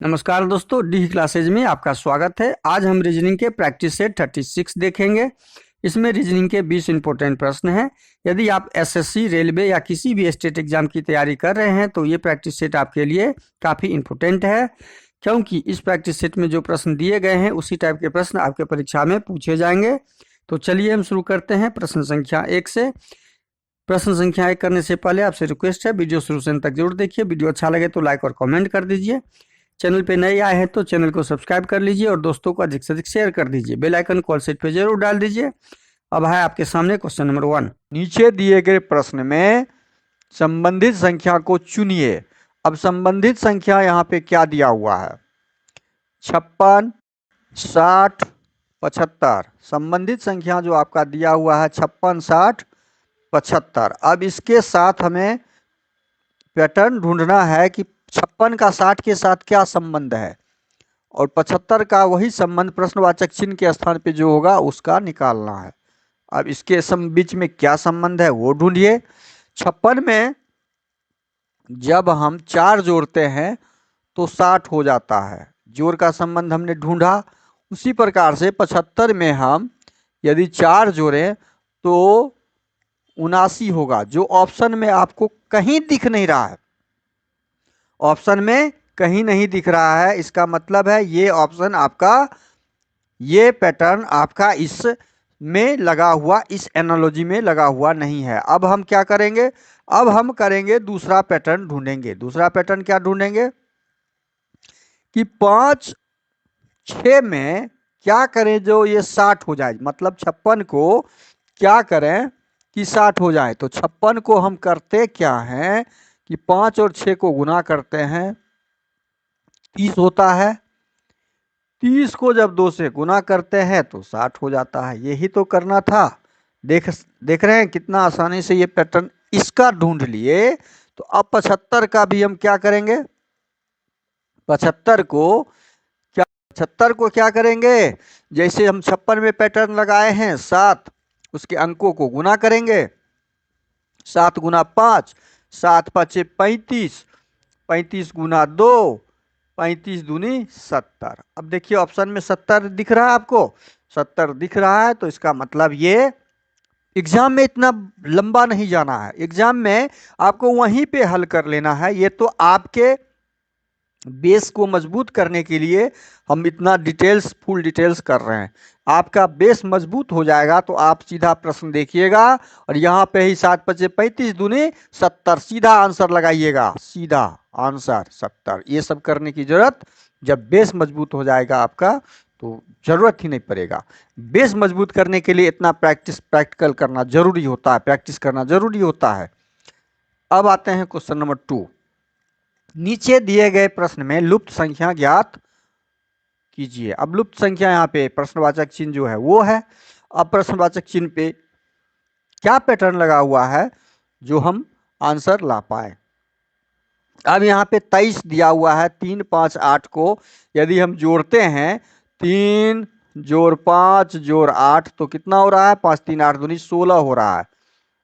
नमस्कार दोस्तों, D classes में आपका स्वागत है। आज हम रीजनिंग के प्रैक्टिस सेट 36 देखेंगे। इसमें रीजनिंग के 20 इंपॉर्टेंट प्रश्न हैं। यदि आप एसएससी, रेलवे या किसी भी स्टेट एग्जाम की तैयारी कर रहे हैं तो ये प्रैक्टिस सेट आपके लिए काफ़ी इंपॉर्टेंट है, क्योंकि इस प्रैक्टिस सेट में जो प्रश्न दिए गए हैं उसी टाइप के प्रश्न आपके परीक्षा में पूछे जाएंगे। तो चलिए हम शुरू करते हैं प्रश्न संख्या 1 से। प्रश्न संख्या 1 करने से पहले आपसे रिक्वेस्ट है, वीडियो शुरू से अंत तक जरूर देखिए। वीडियो अच्छा लगे तो लाइक और कमेंट कर दीजिए। चैनल पे नए आए हैं तो चैनल को सब्सक्राइब कर लीजिए और दोस्तों को अधिक से अधिक शेयर कर दीजिए। बेल आइकन कॉल सेट पे जरूर डाल दीजिए। अब है आपके सामने क्वेश्चन नंबर 1। नीचे दिए गए प्रश्न में संबंधित संख्या को चुनिए। अब संबंधित संख्या यहाँ पे क्या दिया हुआ है? 56, 60, 75। संबंधित संख्या जो आपका दिया हुआ है 56, 60, 75। अब इसके साथ हमें पैटर्न ढूंढना है कि 56 का 60 के साथ क्या संबंध है और 75 का वही संबंध प्रश्नवाचक चिन्ह के स्थान पे जो होगा उसका निकालना है। अब इसके बीच में क्या संबंध है वो ढूंढिए। 56 में जब हम 4 जोड़ते हैं तो 60 हो जाता है। जोड़ का संबंध हमने ढूंढा। उसी प्रकार से 75 में हम यदि 4 जोड़ें तो 79 होगा, जो ऑप्शन में आपको कहीं दिख नहीं रहा है। ऑप्शन में कहीं नहीं दिख रहा है, इसका मतलब है ये ऑप्शन आपका, ये पैटर्न आपका इस में लगा हुआ, इस एनालॉजी में लगा हुआ नहीं है। अब हम क्या करेंगे? अब हम करेंगे दूसरा पैटर्न ढूंढेंगे। दूसरा पैटर्न क्या ढूंढेंगे कि 5, 6 में क्या करें जो ये 60 हो जाए, मतलब 56 को क्या करें कि 60 हो जाए। तो 56 को हम करते क्या हैं कि 5 और 6 को गुना करते हैं, 30 होता है। 30 को जब 2 से गुना करते हैं तो 60 हो जाता है। यही तो करना था। देख रहे हैं कितना आसानी से ये पैटर्न इसका ढूंढ लिए। तो अब 75 का भी हम क्या करेंगे? 75 को 75 को क्या करेंगे? जैसे हम 56 में पैटर्न लगाए हैं 7, उसके अंकों को गुना करेंगे। 7 गुना 5, 7 5 35, 35 गुना 2, 35 दूनी 70। अब देखिए ऑप्शन में 70 दिख रहा है आपको। 70 दिख रहा है तो इसका मतलब ये एग्जाम में इतना लंबा नहीं जाना है। एग्जाम में आपको वहीं पे हल कर लेना है। ये तो आपके बेस को मजबूत करने के लिए हम इतना डिटेल्स, फुल डिटेल्स कर रहे हैं। आपका बेस मजबूत हो जाएगा तो आप सीधा प्रश्न देखिएगा और यहाँ पे ही 7 5 35 दूनी 70 सीधा आंसर लगाइएगा। सीधा आंसर 70। ये सब करने की जरूरत, जब बेस मजबूत हो जाएगा आपका तो जरूरत ही नहीं पड़ेगा। बेस मजबूत करने के लिए इतना प्रैक्टिकल करना जरूरी होता है, प्रैक्टिस करना जरूरी होता है। अब आते हैं क्वेश्चन नंबर 2। नीचे दिए गए प्रश्न में लुप्त संख्या ज्ञात कीजिए। अब लुप्त संख्या यहाँ पे प्रश्नवाचक चिन्ह जो है वो है। अब प्रश्नवाचक चिन्ह पे क्या पैटर्न लगा हुआ है जो हम आंसर ला पाए। अब यहाँ पे 23 दिया हुआ है। 3 5 8 को यदि हम जोड़ते हैं, 3 जोड़ 5 जोड़ 8 तो कितना हो रहा है? 5 3 8 दूनी 16 हो रहा है।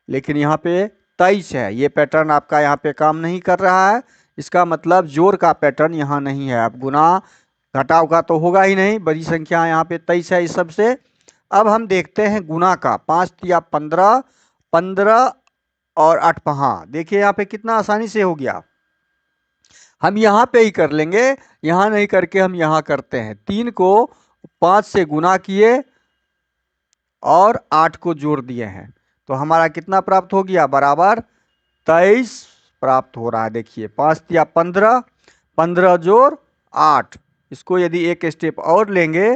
लेकिन यहाँ पे 23 है। ये पैटर्न आपका यहाँ पे काम नहीं कर रहा है। इसका मतलब जोड़ का पैटर्न यहाँ नहीं है। अब गुना घटाव का तो होगा ही नहीं। बड़ी संख्या यहाँ पे 23 है इस सबसे। अब हम देखते हैं गुना का। 5 या 15, 15 और 8, हाँ देखिए यहाँ पे कितना आसानी से हो गया। हम यहाँ पे ही कर लेंगे, यहाँ नहीं करके हम यहाँ करते हैं। 3 को 5 से गुना किए और 8 को जोड़ दिए हैं तो हमारा कितना प्राप्त हो गया? बराबर 23 प्राप्त हो रहा है। देखिए 5 या 15, 15 जोड़ 8। इसको यदि एक स्टेप और लेंगे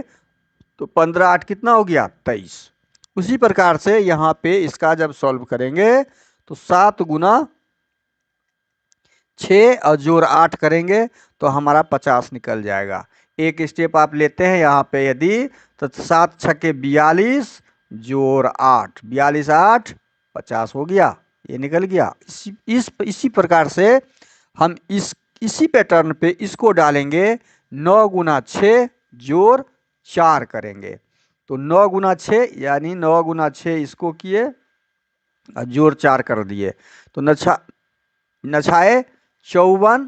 तो 15 8 कितना हो गया? 23। उसी प्रकार से यहाँ पे इसका जब सॉल्व करेंगे तो 7 गुना 6 और जोड़ 8 करेंगे तो हमारा 50 निकल जाएगा। एक स्टेप आप लेते हैं यहाँ पे यदि, तो 7 छक्के 42 जोड़ 8, 42 8 50 हो गया। ये निकल गया। इसी प्रकार से हम इसी पैटर्न पे इसको डालेंगे। 9 गुना 6 जोड़ 4 करेंगे तो 9 गुना 6 यानी 9 गुना 6 इसको किए और जोड़ 4 कर दिए तो नछाए 54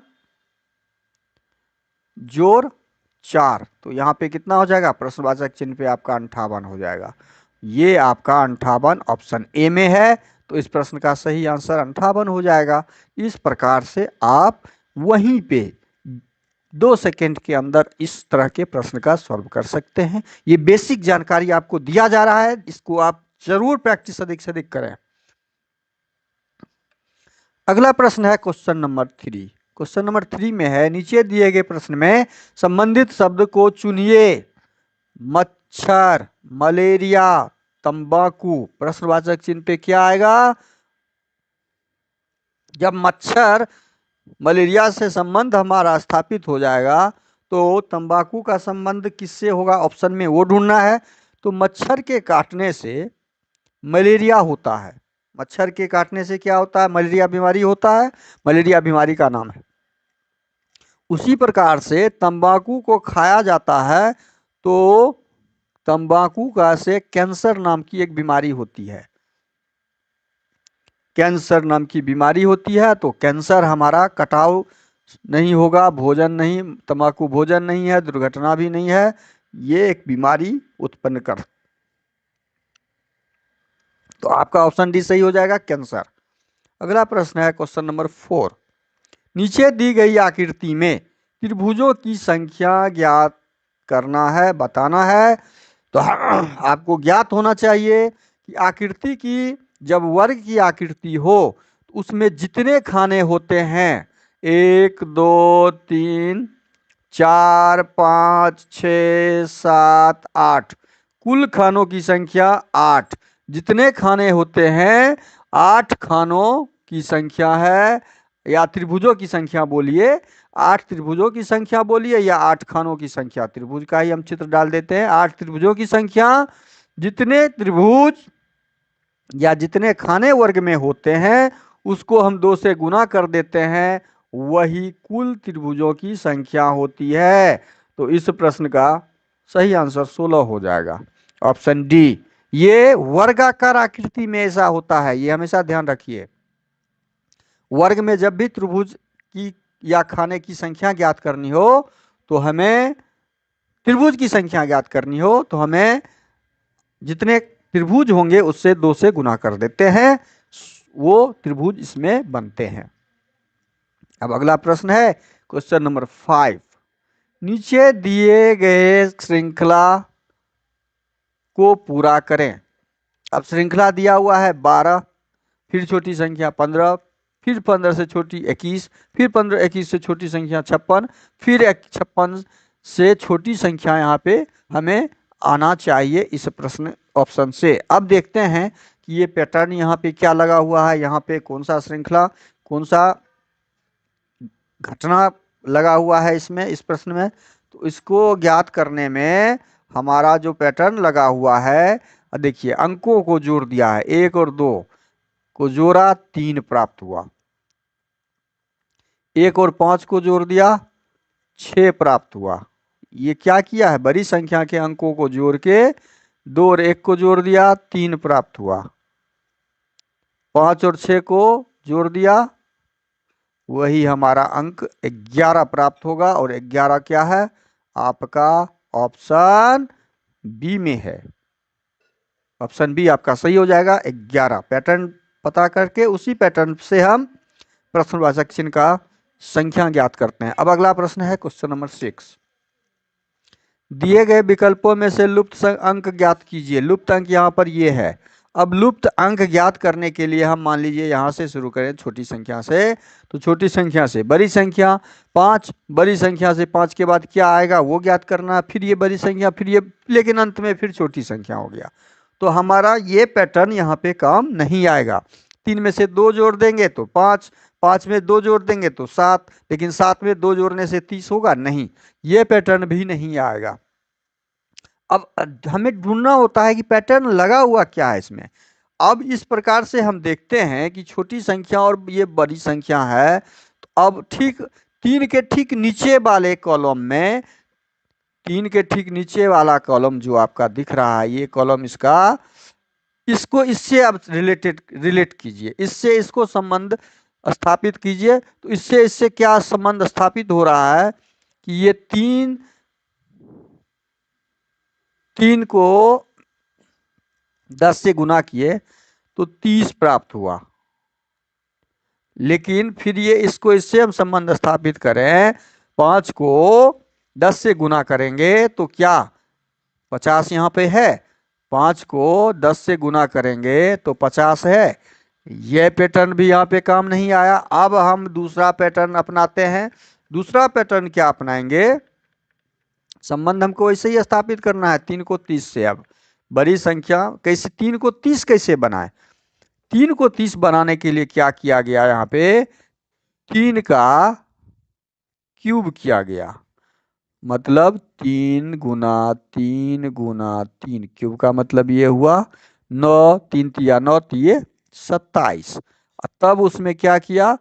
जोड़ 4, तो यहाँ पे कितना हो जाएगा, प्रश्नवाचक चिन्ह पे आपका 58 हो जाएगा। ये आपका 58 ऑप्शन ए में है, तो इस प्रश्न का सही आंसर 58 हो जाएगा। इस प्रकार से आप वहीं पे 2 सेकंड के अंदर इस तरह के प्रश्न का सॉल्व कर सकते हैं। ये बेसिक जानकारी आपको दिया जा रहा है, इसको आप जरूर प्रैक्टिस अधिक से अधिक करें। अगला प्रश्न है क्वेश्चन नंबर 3। क्वेश्चन नंबर 3 में है, नीचे दिए गए प्रश्न में संबंधित शब्द को चुनिए। मच्छर, मलेरिया, तंबाकू। प्रश्नवाचक चिन्ह पे क्या आएगा? जब मच्छर मलेरिया से संबंध हमारा स्थापित हो जाएगा तो तंबाकू का संबंध किससे होगा, ऑप्शन में वो ढूंढना है। तो मच्छर के काटने से मलेरिया होता है। मच्छर के काटने से क्या होता है? मलेरिया बीमारी होता है, मलेरिया बीमारी का नाम है। उसी प्रकार से तंबाकू को खाया जाता है तो तंबाकू का से कैंसर नाम की एक बीमारी होती है। कैंसर नाम की बीमारी होती है, तो कैंसर हमारा कटाव नहीं होगा, भोजन नहीं, तंबाकू भोजन नहीं है, दुर्घटना भी नहीं है, ये एक बीमारी उत्पन्न कर। तो आपका ऑप्शन डी सही हो जाएगा, कैंसर। अगला प्रश्न है क्वेश्चन नंबर 4। नीचे दी गई आकृति में त्रिभुजों की संख्या ज्ञात करना है, बताना है। तो आपको ज्ञात होना चाहिए कि आकृति की, जब वर्ग की आकृति हो तो उसमें जितने खाने होते हैं, 1 2 3 4 5 6 7 8, कुल खानों की संख्या 8। जितने खाने होते हैं 8 खानों की संख्या है, या त्रिभुजों की संख्या बोलिए, 8 त्रिभुजों की संख्या बोलिए, या 8 खानों की संख्या। त्रिभुज का ही हम चित्र डाल देते हैं। 8 त्रिभुजों की संख्या, जितने त्रिभुज या जितने खाने वर्ग में होते हैं उसको हम 2 से गुना कर देते हैं, वही कुल त्रिभुजों की संख्या होती है। तो इस प्रश्न का सही आंसर 16 हो जाएगा, ऑप्शन डी। ये वर्गाकार आकृति में ऐसा होता है, ये हमेशा ध्यान रखिए। वर्ग में जब भी त्रिभुज की या खाने की संख्या ज्ञात करनी हो तो हमें, त्रिभुज की संख्या ज्ञात करनी हो तो हमें जितने त्रिभुज होंगे उससे 2 से गुना कर देते हैं, वो त्रिभुज इसमें बनते हैं। अब अगला प्रश्न है क्वेश्चन नंबर 5। नीचे दिए गए श्रृंखला को पूरा करें। अब श्रृंखला दिया हुआ है 12, फिर छोटी संख्या 15, फिर 15 से छोटी 21, फिर 15 21 से छोटी संख्या 56, फिर 56 से छोटी संख्या यहाँ पे हमें आना चाहिए इस प्रश्न ऑप्शन से। अब देखते हैं कि ये पैटर्न यहाँ पे क्या लगा हुआ है, यहाँ पे कौन सा श्रृंखला, कौन सा घटना लगा हुआ है इसमें, इस प्रश्न में। तो इसको ज्ञात करने में हमारा जो पैटर्न लगा हुआ है, देखिए अंकों को जोड़ दिया है, 1 और 2 को जोड़ा 3 प्राप्त हुआ, 1 और 5 को जोड़ दिया 6 प्राप्त हुआ। ये क्या किया है, बड़ी संख्या के अंकों को जोड़ के 2 और 1 को जोड़ दिया 3 प्राप्त हुआ, 5 और 6 को जोड़ दिया, वही हमारा अंक 11 प्राप्त होगा। और 11 क्या है, आपका ऑप्शन बी में है। ऑप्शन बी आपका सही हो जाएगा, 11। पैटर्न पता करके उसी पैटर्न से हम प्रश्नवाचक चिन्ह का संख्या ज्ञात करते हैं। अब अगला प्रश्न है क्वेश्चन नंबर 6। दिए गए विकल्पों में से लुप्त अंक ज्ञात कीजिए। लुप्त अंक यहाँ पर ये है। अब लुप्त अंक ज्ञात करने के लिए हम मान लीजिए यहाँ से शुरू करें छोटी संख्या से, तो छोटी संख्या से बड़ी संख्या 5, बड़ी संख्या से 5 के बाद क्या आएगा वो ज्ञात करना, फिर ये बड़ी संख्या, फिर ये, लेकिन अंत में फिर छोटी संख्या हो गया। तो हमारा ये पैटर्न यहाँ पे काम नहीं आएगा। 3 में से 2 जोड़ देंगे तो 5, 5 में 2 जोड़ देंगे तो 7, लेकिन 7 में 2 जोड़ने से 30 होगा नहीं, ये पैटर्न भी नहीं आएगा। अब हमें ढूंढना होता है कि पैटर्न लगा हुआ क्या है इसमें। अब इस प्रकार से हम देखते हैं कि छोटी संख्या और ये बड़ी संख्या है, तो अब ठीक 3 के ठीक नीचे वाले कॉलम में, 3 के ठीक नीचे वाला कॉलम जो आपका दिख रहा है, ये कॉलम इसका, इसको इससे अब रिलेट कीजिए, इससे इसको संबंध स्थापित कीजिए। तो इससे क्या संबंध स्थापित हो रहा है, कि ये तीन को 10 से गुना किए तो 30 प्राप्त हुआ। लेकिन फिर ये इसको इससे हम संबंध स्थापित करें, 5 को 10 से गुना करेंगे तो क्या 50 यहाँ पे है, 5 को 10 से गुना करेंगे तो 50 है। यह पैटर्न भी यहाँ पे काम नहीं आया। अब हम दूसरा पैटर्न अपनाते हैं। दूसरा पैटर्न क्या अपनाएंगे, संबंध हमको ऐसे ही स्थापित करना है 3 को 30 से। अब बड़ी संख्या कैसे 3 को 30 कैसे बनाए, 3 को 30 बनाने के लिए क्या किया गया, यहाँ पे 3 का क्यूब किया गया। मतलब 3 गुना 3 गुना 3, क्यूब का मतलब ये हुआ 9, 3 तिया 9 तिये 27। तब उसमें क्या किया,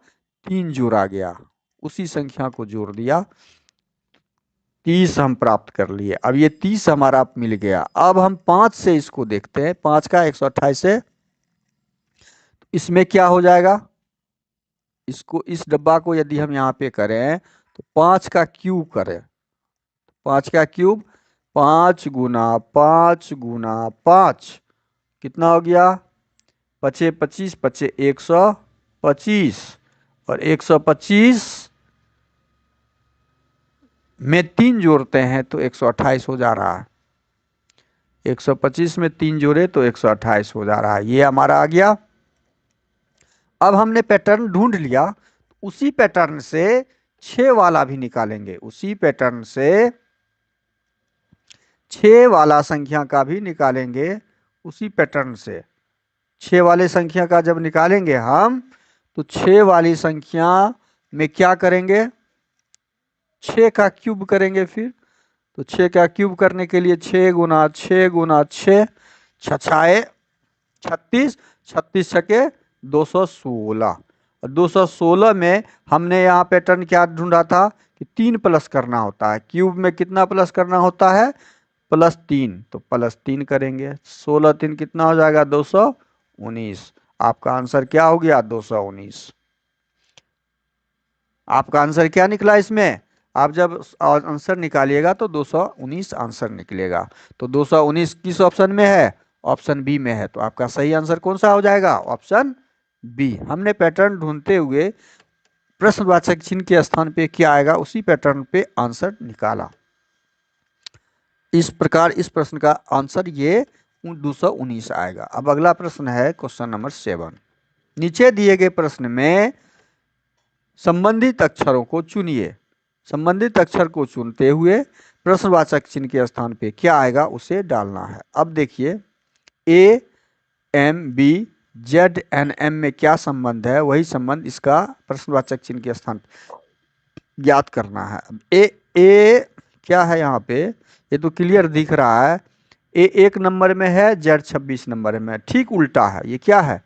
3 जोड़ा गया, उसी संख्या को जोड़ दिया, 30 हम प्राप्त कर लिए। अब ये 30 हमारा मिल गया। अब हम 5 से इसको देखते हैं, 5 का 128 है, इसमें क्या हो जाएगा, इसको इस डब्बा को यदि हम यहाँ पे करें तो 5 का क्यूब करें, 5 का क्यूब 5 गुना 5 गुना 5 कितना हो गया, 5 25 5 125 और 125 में 3 जोड़ते हैं तो 128 हो जा रहा है। 125 में 3 जोड़े तो 128 हो जा रहा है। ये हमारा आ गया। अब हमने पैटर्न ढूंढ लिया, उसी पैटर्न से 6 वाला भी निकालेंगे, उसी पैटर्न से 6 वाला संख्या का भी निकालेंगे। उसी पैटर्न से 6 वाले संख्या का जब निकालेंगे हम तो 6 वाली संख्या में क्या करेंगे, 6 का क्यूब करेंगे। फिर तो 6 का क्यूब करने के लिए 6 गुना 6 गुना 6 छछाए 36, 36 छके 216। और 216 में हमने यहाँ पैटर्न क्या ढूंढा था कि 3 प्लस करना होता है, क्यूब में कितना प्लस करना होता है, +3, तो +3 करेंगे। 16 3 कितना हो जाएगा, 219। आपका आंसर क्या हो गया, 219। आपका आंसर क्या निकला इसमें, आप जब आंसर निकालिएगा तो 219 आंसर निकलेगा। तो 219 किस ऑप्शन में है, ऑप्शन बी में है। तो आपका सही आंसर कौन सा हो जाएगा, ऑप्शन बी। हमने पैटर्न ढूंढते हुए प्रश्नवाचक चिन्ह के स्थान पे क्या आएगा, उसी पैटर्न पे आंसर निकाला। इस प्रकार इस प्रश्न का आंसर ये 219 आएगा। अब अगला प्रश्न है क्वेश्चन नंबर 7। नीचे दिए गए प्रश्न में संबंधित अक्षरों को चुनिए। संबंधित अक्षर को चुनते हुए प्रश्नवाचक चिन्ह के स्थान पे क्या आएगा उसे डालना है। अब देखिए A M B Z N M में क्या संबंध है, वही संबंध इसका प्रश्नवाचक चिन्ह के स्थान पे ज्ञात करना है। ए क्या है यहाँ पे, ये तो क्लियर दिख रहा है, ए 1 नंबर में है, जेड 26 नंबर में है, ठीक उल्टा है। ये क्या है,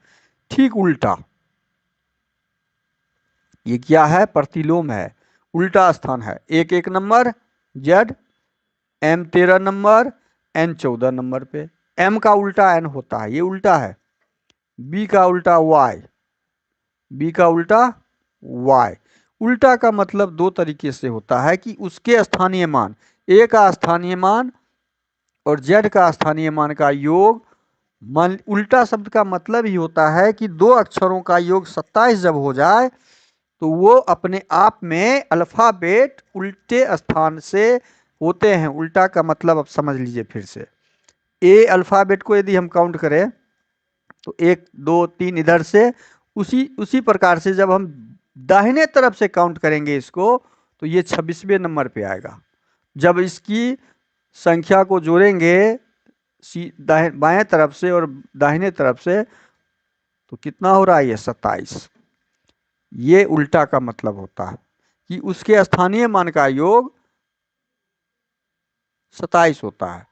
ठीक उल्टा, ये क्या है, प्रतिलोम है, उल्टा स्थान है। 1 1 number Z, M 13 number, N 14 number पे। एम का उल्टा एन होता है, ये उल्टा है। बी का उल्टा वाई, बी का उल्टा वाई। उल्टा का मतलब 2 तरीके से होता है कि उसके स्थानीय मान, ए का स्थानीय मान और जेड का स्थानीय मान का योग। मान उल्टा शब्द का मतलब ही होता है कि 2 अक्षरों का योग 27 जब हो जाए तो वो अपने आप में अल्फाबेट उल्टे स्थान से होते हैं। उल्टा का मतलब अब समझ लीजिए फिर से, ए अल्फाबेट को यदि हम काउंट करें तो 1 2 3 इधर से, उसी प्रकार से जब हम दाहिने तरफ से काउंट करेंगे इसको तो ये 26वें नंबर पे आएगा। जब इसकी संख्या को जोड़ेंगे बाएं तरफ से और दाहिने तरफ से तो कितना हो रहा है, ये 27। ये उल्टा का मतलब होता है कि उसके स्थानीय मान का योग 27 होता है।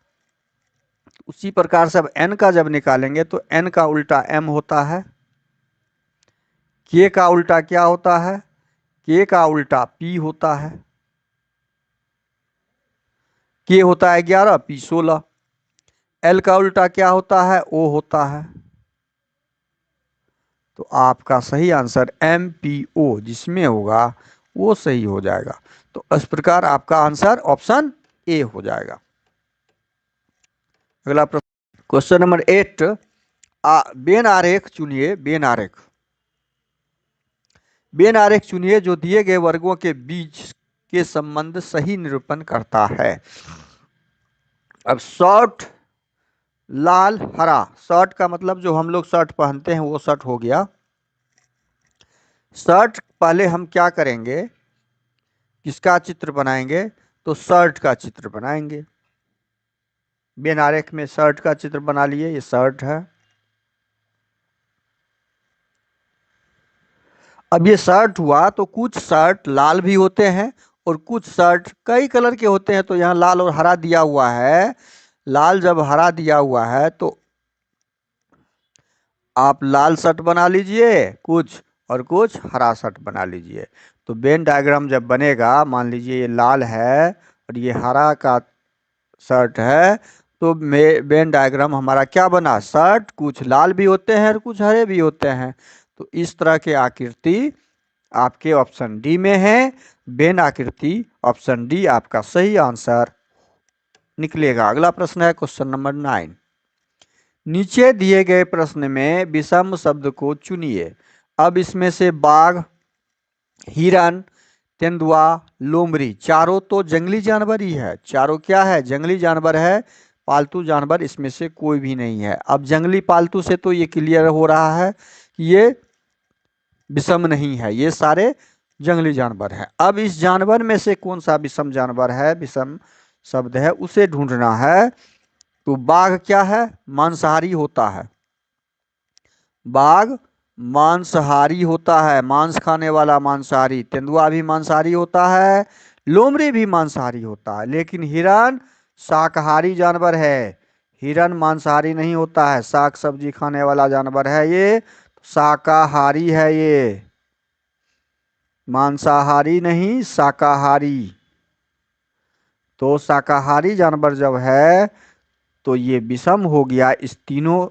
उसी प्रकार से अब n का जब निकालेंगे तो n का उल्टा m होता है, k का उल्टा क्या होता है, k का उल्टा p होता है, k होता है 11, p 16। l का उल्टा क्या होता है, o होता है। तो आपका सही आंसर MPO जिसमें होगा वो सही हो जाएगा। तो इस प्रकार आपका आंसर ऑप्शन ए हो जाएगा। अगला प्रश्न, क्वेश्चन नंबर 8, बेन आरेख चुनिए। बेन आरेख चुनिए जो दिए गए वर्गों के बीच के संबंध सही निरूपण करता है। अब शर्ट लाल हरा, शर्ट का मतलब जो हम लोग शर्ट पहनते हैं वो शर्ट हो गया। शर्ट पहले हम क्या करेंगे, किसका चित्र बनाएंगे, तो शर्ट का चित्र बनाएंगे। बेन आरेख में शर्ट का चित्र बना लिए, ये शर्ट है। अब ये शर्ट हुआ तो कुछ शर्ट लाल भी होते हैं और कुछ शर्ट कई कलर के होते हैं, तो यहाँ लाल और हरा दिया हुआ है। लाल जब हरा दिया हुआ है तो आप लाल शर्ट बना लीजिए कुछ, और कुछ हरा शर्ट बना लीजिए। तो वेन डायग्राम जब बनेगा, मान लीजिए ये लाल है और ये हरा का शर्ट है, तो वेन डायग्राम हमारा क्या बना, शर्ट कुछ लाल भी होते हैं और कुछ हरे भी होते हैं। तो इस तरह के आकृति आपके ऑप्शन डी में है। वेन आकृति ऑप्शन डी आपका सही आंसर निकलेगा। अगला प्रश्न है क्वेश्चन नंबर 9, नीचे दिए गए प्रश्न में विषम शब्द को चुनिए। अब इसमें से बाघ, हिरन, तेंदुआ, लोमड़ी, चारों तो जंगली जानवर ही है। चारों क्या है, जंगली जानवर है, पालतू जानवर इसमें से कोई भी नहीं है। अब जंगली पालतू से तो ये क्लियर हो रहा है कि ये विषम नहीं है, ये सारे जंगली जानवर है। अब इस जानवर में से कौन सा विषम जानवर है, विषम शब्द है, उसे ढूंढना है। तो बाघ क्या है, मांसाहारी होता है। बाघ मांसाहारी होता है, मांस खाने वाला मांसाहारी। तेंदुआ भी मांसाहारी होता है, लोमड़ी भी मांसाहारी होता है। लेकिन हिरन शाकाहारी जानवर है, हिरन मांसाहारी नहीं होता है, साग सब्जी खाने वाला जानवर है, ये शाकाहारी है, ये मांसाहारी नहीं शाकाहारी। तो शाकाहारी जानवर जब है तो ये विषम हो गया इस तीनों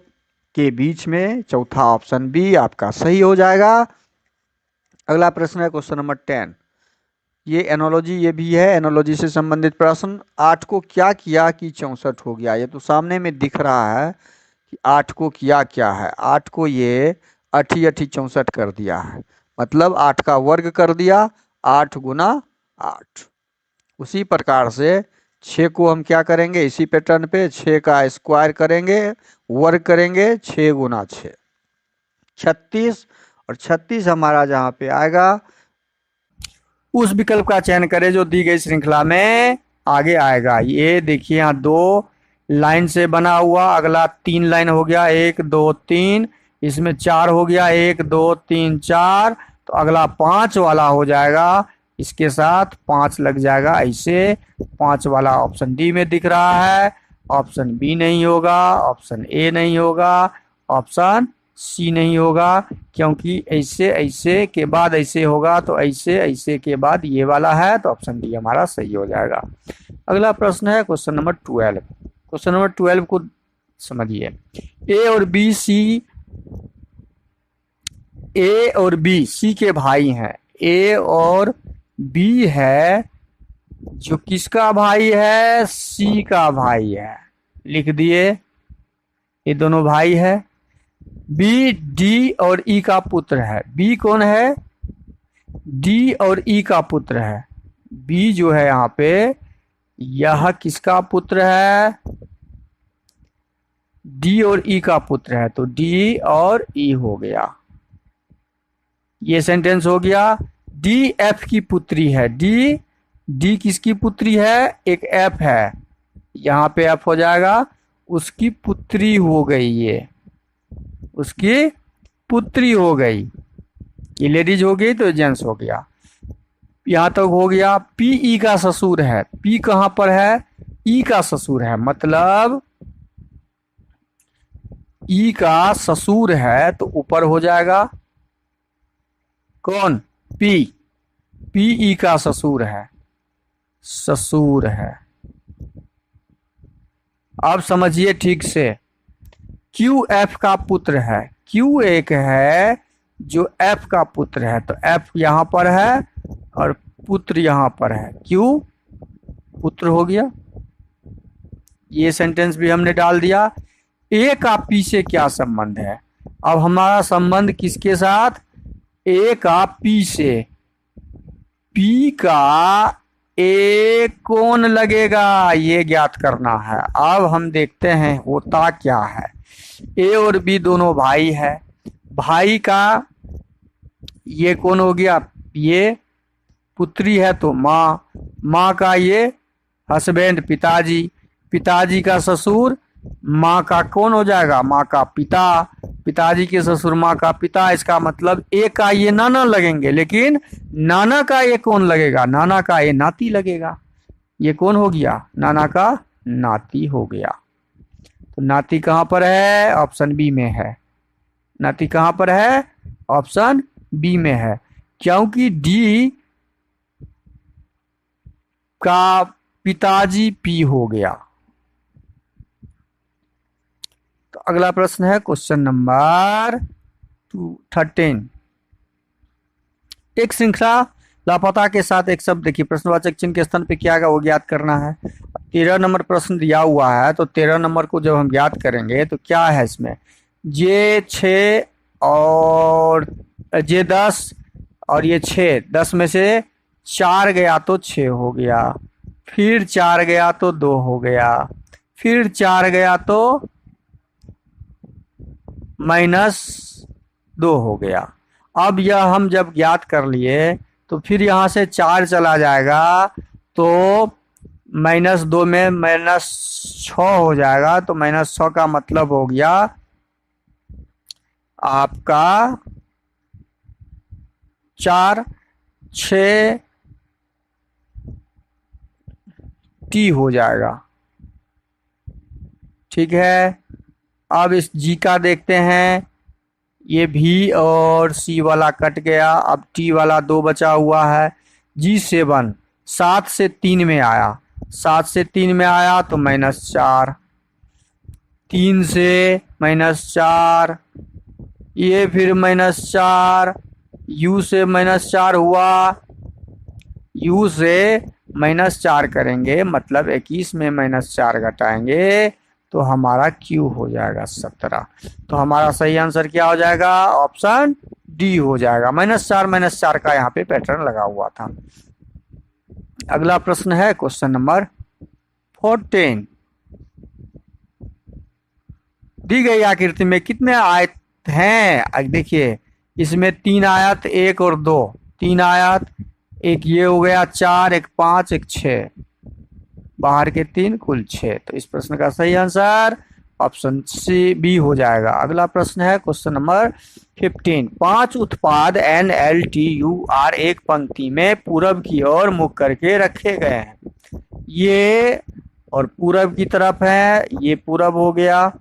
के बीच में। चौथा ऑप्शन बी आपका सही हो जाएगा। अगला प्रश्न है क्वेश्चन नंबर 10, ये एनोलॉजी, ये भी है एनोलॉजी से संबंधित प्रश्न। 8 को क्या किया कि 64 हो गया, ये तो सामने में दिख रहा है कि 8 को किया क्या है। 8 को ये 8 8 64 कर दिया है, मतलब 8 का वर्ग कर दिया, 8 गुना 8। उसी प्रकार से 6 को हम क्या करेंगे, इसी पैटर्न पे 6 का स्क्वायर करेंगे, वर्ग करेंगे, 6 गुना 6 36, और 36 हमारा जहाँ पे आएगा उस विकल्प का चयन करें जो दी गई श्रृंखला में आगे आएगा। ये देखिए यहाँ 2 लाइन से बना हुआ, अगला 3 लाइन हो गया, 1 2 3, इसमें 4 हो गया, 1 2 3 4, तो अगला 5 वाला हो जाएगा, इसके साथ 5 लग जाएगा, ऐसे 5 वाला ऑप्शन डी में दिख रहा है। ऑप्शन बी नहीं होगा, ऑप्शन ए नहीं होगा, ऑप्शन सी नहीं होगा, क्योंकि ऐसे ऐसे के बाद ऐसे होगा, तो ऐसे ऐसे के बाद ये वाला है, तो ऑप्शन डी हमारा सही हो जाएगा। अगला प्रश्न है क्वेश्चन नंबर 12। क्वेश्चन नंबर 12 को समझिए। ए और बी सी के भाई हैं। ए और बी है जो किसका भाई है, सी का भाई है, लिख दिए, ये दोनों भाई है। बी डी और ई का पुत्र है। बी कौन है, डी और ई का पुत्र है। बी जो है यहाँ पे, यह किसका पुत्र है, डी और ई का पुत्र है, तो डी और ई हो गया, ये सेंटेंस हो गया। डी एफ की पुत्री है। डी किसकी पुत्री है, एक एफ है, यहाँ पे एफ हो जाएगा, उसकी पुत्री हो गई, ये उसकी पुत्री हो गई, ये लेडीज हो गई तो जेंट्स हो गया। यहाँ तक हो गया। पी ई का ससुर है। पी कहाँ पर है, ई का ससुर है, मतलब ई का ससुर है तो ऊपर हो जाएगा कौन, पी। पी ई का ससुर है, ससुर है। अब समझिए ठीक से, क्यू एफ का पुत्र है। क्यू एक है जो एफ का पुत्र है, तो एफ यहाँ पर है और पुत्र यहाँ पर है, क्यों पुत्र हो गया। ये सेंटेंस भी हमने डाल दिया। ए का पी से क्या संबंध है? अब हमारा संबंध किसके साथ? ए का पी से। पी का ए कौन लगेगा ये ज्ञात करना है। अब हम देखते हैं होता क्या है। ए और बी दोनों भाई है। भाई का ये कौन हो गया? ये पुत्री है तो माँ। माँ का ये हस्बैंड पिताजी। पिताजी का ससुर माँ का कौन हो जाएगा? माँ का पिता। पिताजी के ससुर माँ का पिता। इसका मतलब ए का ये नाना लगेंगे, लेकिन नाना का ये कौन लगेगा? नाना का ये नाती लगेगा। ये कौन हो गया? नाना का नाती हो गया। तो नाती कहाँ पर है? ऑप्शन बी में है। नाती कहाँ पर है? ऑप्शन बी में है, क्योंकि डी का पिताजी पी हो गया। तो अगला प्रश्न है क्वेश्चन नंबर 13। एक श्रृंखला लापता के साथ एक शब्द देखिए, प्रश्नवाचक चिन्ह के स्थान पे क्या आएगा वो ज्ञात करना है। 13 नंबर प्रश्न दिया हुआ है, तो 13 नंबर को जब हम ज्ञात करेंगे तो क्या है इसमें? जे 6 और जे 10 और ये 6, 10 में से 4 गया तो 6 हो गया, फिर 4 गया तो 2 हो गया, फिर 4 गया तो -2 हो गया। अब यह हम जब ज्ञात कर लिए तो फिर यहाँ से 4 चला जाएगा तो -2 में -6 हो जाएगा। तो -6 का मतलब हो गया आपका 4, 6 टी हो जाएगा। ठीक है, अब इस जी का देखते हैं। ये भी और सी वाला कट गया, अब टी वाला 2 बचा हुआ है। G7 7 से 3 में आया, 7 से 3 में आया तो -4, 3 से -4, ये फिर -4, U से -4 हुआ, U से -4 करेंगे मतलब 21 में -4 घटाएंगे तो हमारा Q हो जाएगा 17। तो हमारा सही आंसर क्या हो जाएगा? ऑप्शन डी हो जाएगा। -4 का यहाँ पे पैटर्न लगा हुआ था। अगला प्रश्न है क्वेश्चन नंबर 14। दी गई आकृति में कितने आयत हैं? देखिए इसमें 3 आयत, 1 और 2, 3 आयत, एक ये हो गया 4, एक 5, एक 6, बाहर के 3 कुल 6। तो इस प्रश्न का सही आंसर ऑप्शन सी बी हो जाएगा। अगला प्रश्न है क्वेश्चन नंबर 15। 5 उत्पाद NLTUR एक पंक्ति में पूरब की ओर मुख करके रखे गए हैं। ये और पूरब की तरफ है, ये पूरब हो गया।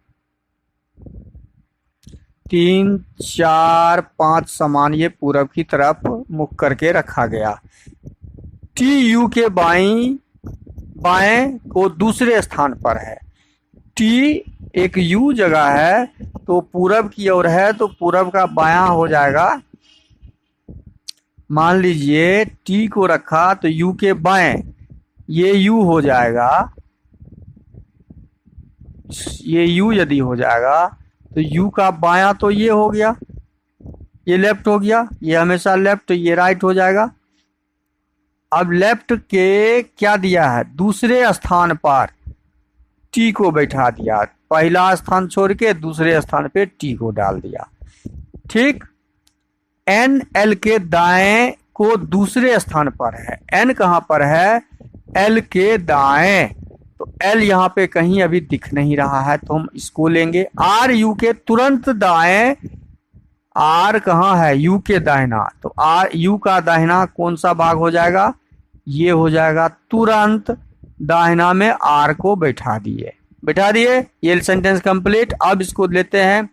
3, 4, 5 समान ये पूरब की तरफ मुख करके रखा गया। TU के बाएं को दूसरे स्थान पर है। T एक U जगह है तो पूरब की ओर है, तो पूरब का बायां हो जाएगा। मान लीजिए T को रखा तो U के बाएं, ये U हो जाएगा। ये U यदि हो जाएगा तो U का बायां तो ये हो गया, ये लेफ्ट हो गया, ये हमेशा लेफ्ट, ये राइट हो जाएगा। अब लेफ्ट के क्या दिया है? दूसरे स्थान पर T को बैठा दिया। पहला स्थान छोड़ के दूसरे स्थान पे T को डाल दिया। ठीक, NL के दाएं को दूसरे स्थान पर है। N कहां पर है? L के दाएं, तो L यहाँ पे कहीं अभी दिख नहीं रहा है तो हम इसको लेंगे। RU के तुरंत दाएं, R कहाँ है? U के दाहिना, तो RU का दाहिना कौन सा भाग हो जाएगा? ये हो जाएगा। तुरंत दाहिना में R को बैठा दिए, ये सेंटेंस कंप्लीट। अब इसको लेते हैं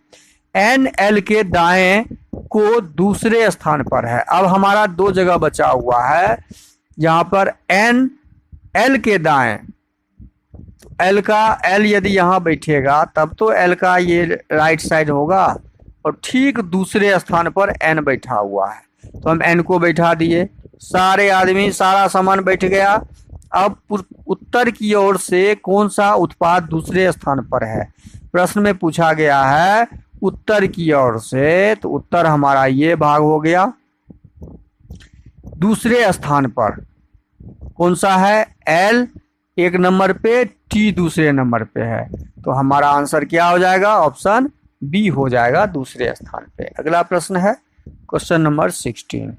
NL के दाएं को दूसरे स्थान पर है। अब हमारा 2 जगह बचा हुआ है जहां पर L के दाएं, L यदि यहाँ बैठेगा तब तो L का ये राइट साइड होगा, और ठीक दूसरे स्थान पर N बैठा हुआ है तो हम N को बैठा दिए। सारे आदमी, सारा सामान बैठ गया। अब उत्तर की ओर से कौन सा उत्पाद दूसरे स्थान पर है? प्रश्न में पूछा गया है उत्तर की ओर से, तो उत्तर हमारा ये भाग हो गया। दूसरे स्थान पर कौन सा है? एल एक नंबर पे, टी दूसरे नंबर पे है, तो हमारा आंसर क्या हो जाएगा? ऑप्शन बी हो जाएगा, दूसरे स्थान पे। अगला प्रश्न है क्वेश्चन नंबर 16।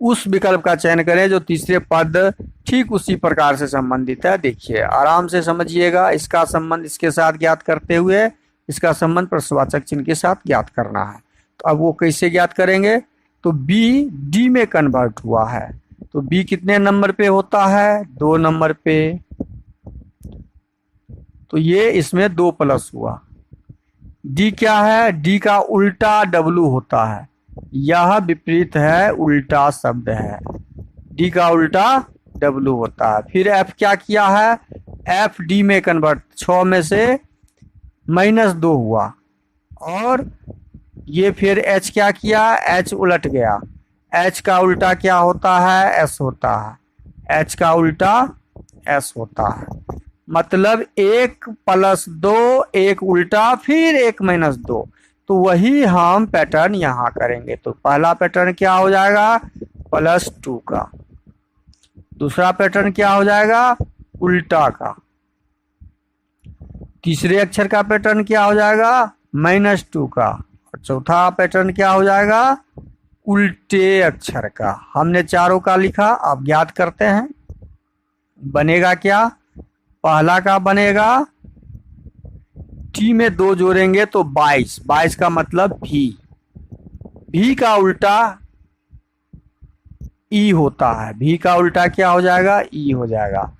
उस विकल्प का चयन करें जो तीसरे पद ठीक उसी प्रकार से संबंधित है। देखिए आराम से समझिएगा, इसका संबंध इसके साथ ज्ञात करते हुए इसका संबंध प्रश्नवाचक चिन्ह के साथ ज्ञात करना है। तो अब वो कैसे ज्ञात करेंगे? तो बी डी में कन्वर्ट हुआ है, तो बी कितने नंबर पे होता है? 2 नंबर पे, तो ये इसमें 2 प्लस हुआ। डी क्या है? डी का उल्टा डब्लू होता है, यह विपरीत है, उल्टा शब्द है। डी का उल्टा डब्लू होता है। फिर एफ क्या किया है? एफ डी में कन्वर्ट, 6 में से -2 हुआ। और ये फिर एच क्या किया? एच उलट गया। एच का उल्टा क्या होता है? एस होता है। एच का उल्टा एस होता है। मतलब 1 + 2, 1 उल्टा, फिर 1 - 2। तो वही हम पैटर्न यहाँ करेंगे। तो पहला पैटर्न क्या हो जाएगा? +2 का। दूसरा पैटर्न क्या हो जाएगा? उल्टा का। तीसरे अक्षर का पैटर्न क्या हो जाएगा? -2 का। और चौथा पैटर्न क्या हो जाएगा? उल्टे अक्षर का। हमने चारों का लिखा, अब ज्ञात करते हैं। बनेगा क्या? पहला का बनेगा टी में 2 जोड़ेंगे तो 22, 22 का मतलब भी। भी का उल्टा ई होता है, भी का उल्टा क्या हो जाएगा? ई हो जाएगा।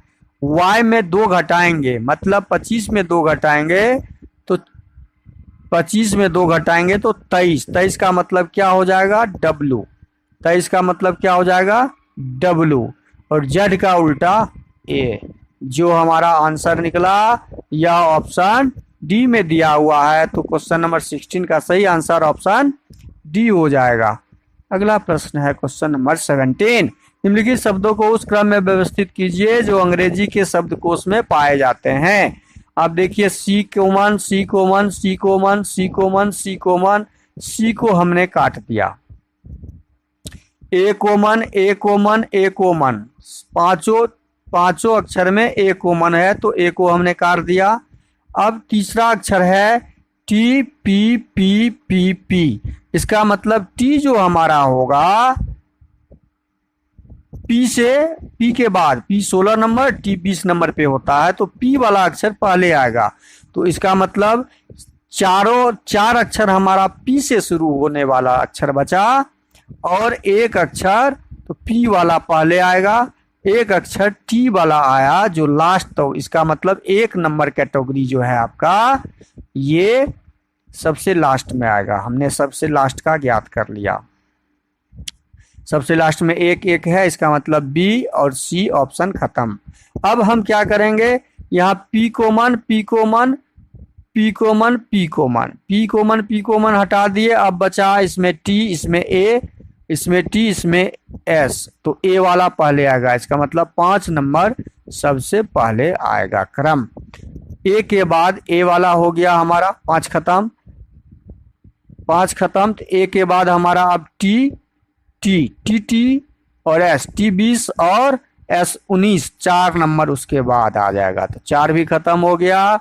y में 2 घटाएंगे, मतलब 25 में 2 घटाएंगे तो 25 में 2 घटाएंगे तो 23, 23 का मतलब क्या हो जाएगा? W। 23 का मतलब क्या हो जाएगा? W। और z का उल्टा a। जो हमारा आंसर निकला यह ऑप्शन डी में दिया हुआ है। तो क्वेश्चन नंबर 16 का सही आंसर ऑप्शन डी हो जाएगा। अगला प्रश्न है क्वेश्चन नंबर 17। निम्नलिखित शब्दों को उस क्रम में व्यवस्थित कीजिए जो अंग्रेजी के शब्दकोश में पाए जाते हैं। आप देखिए सी कॉमन, सी कॉमन, सी कॉमन, सी कॉमन, सी कॉमन, सी को हमने काट दिया। ए कॉमन, ए कॉमन, ए कॉमन, पांचों अक्षर में ए कॉमन है, तो ए को हमने काट दिया। अब तीसरा अक्षर है T P P P P. इसका मतलब टी जो हमारा होगा पी से, पी के बाद पी 16 नंबर, टी 20 नंबर पे होता है, तो पी वाला अक्षर पहले आएगा। तो इसका मतलब चार अक्षर हमारा पी से शुरू होने वाला अक्षर बचा, और एक अक्षर तो पी वाला पहले आएगा, एक अक्षर टी वाला आया जो लास्ट। तो इसका मतलब 1 नंबर कैटेगरी जो है आपका ये सबसे लास्ट में आएगा। हमने सबसे लास्ट का ज्ञात कर लिया। सबसे लास्ट में 1 1 है, इसका मतलब बी और सी ऑप्शन खत्म। अब हम क्या करेंगे? यहाँ P common, P common, P common, P common, P common, P common हटा दिए। अब बचा इसमें टी, इसमें ए, इसमें टी, इसमें एस, तो ए वाला पहले आएगा। इसका मतलब 5 नंबर सबसे पहले आएगा क्रम। ए के बाद ए वाला हो गया हमारा, 5 खत्म, 5 खत्म। तो ए के बाद हमारा अब टी, टी, टी टी और एस, टी 20 और एस 19, 4 नंबर उसके बाद आ जाएगा। तो 4 भी खत्म हो गया।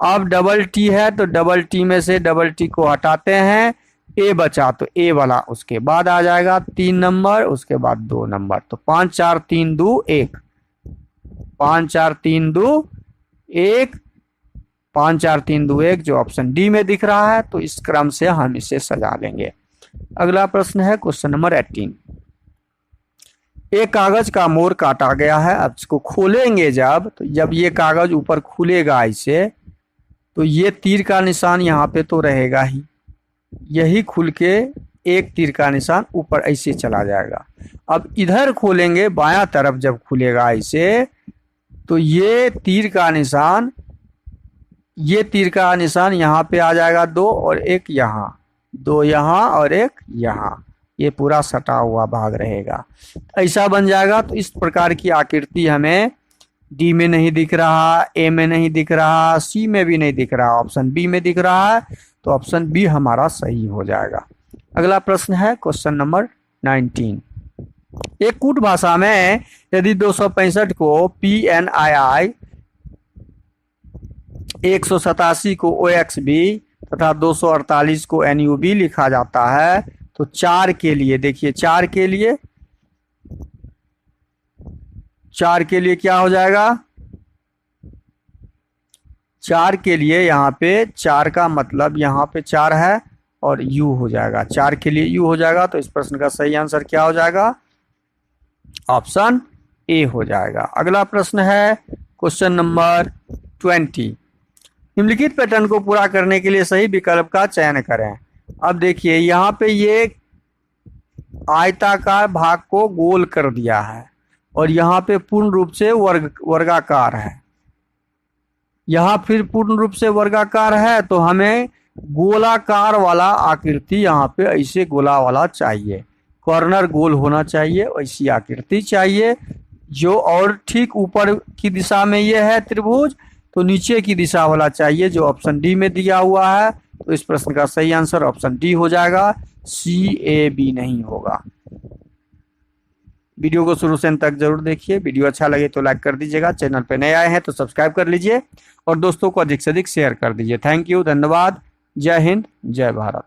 अब डबल टी है, तो डबल टी में से डबल टी को हटाते हैं, ए बचा, तो ए वाला उसके बाद आ जाएगा 3 नंबर, उसके बाद 2 नंबर। तो 5 4 3 2 1, 5 4 3 2 1, 5 4 3 2 1 जो ऑप्शन डी में दिख रहा है। तो इस क्रम से हम इसे सजा लेंगे। अगला प्रश्न है क्वेश्चन नंबर 18। एक कागज का मोड़ काटा गया है। अब इसको खोलेंगे तो जब ये कागज ऊपर खुलेगा इसे, तो ये तीर का निशान यहाँ पे तो रहेगा ही, यही खुल के एक तीर का निशान ऊपर ऐसे चला जाएगा। अब इधर खोलेंगे बायां तरफ जब खुलेगा इसे, तो ये तीर का निशान यहाँ पे आ जाएगा 2 और 1 यहाँ, 2 यहाँ और 1 यहाँ। ये पूरा सटा हुआ भाग रहेगा। ऐसा बन जाएगा। तो इस प्रकार की आकृति हमें डी में नहीं दिख रहा, ए में नहीं दिख रहा, सी में भी नहीं दिख रहा, ऑप्शन बी में दिख रहा है, तो ऑप्शन बी हमारा सही हो जाएगा। अगला प्रश्न है क्वेश्चन नंबर 19। एक कूट भाषा में यदि 265 को PNII, 187 को OXB तथा 248 को NUB लिखा जाता है, तो 4 के लिए देखिए, 4 के लिए क्या हो जाएगा? 4 के लिए यहाँ पे 4 का मतलब यहाँ पे 4 है और U हो जाएगा। 4 के लिए U हो जाएगा। तो इस प्रश्न का सही आंसर क्या हो जाएगा? ऑप्शन ए हो जाएगा। अगला प्रश्न है क्वेश्चन नंबर 20। निम्नलिखित पैटर्न को पूरा करने के लिए सही विकल्प का चयन करें। अब देखिए यहाँ पे ये आयताकार भाग को गोल कर दिया है और यहाँ पे पूर्ण रूप से वर्गाकार है। यहाँ फिर पूर्ण रूप से वर्गाकार है, तो हमें गोलाकार वाला आकृति यहाँ पे ऐसे गोला वाला चाहिए, कॉर्नर गोल होना चाहिए, ऐसी आकृति चाहिए जो, और ठीक ऊपर की दिशा में ये है त्रिभुज, तो नीचे की दिशा वाला चाहिए जो ऑप्शन डी में दिया हुआ है। तो इस प्रश्न का सही आंसर ऑप्शन डी हो जाएगा, CAB नहीं होगा। वीडियो को शुरू से अंत तक जरूर देखिए। वीडियो अच्छा लगे तो लाइक कर दीजिएगा, चैनल पे नए आए हैं तो सब्सक्राइब कर लीजिए और दोस्तों को अधिक से अधिक शेयर कर दीजिए। थैंक यू, धन्यवाद। जय हिंद, जय भारत।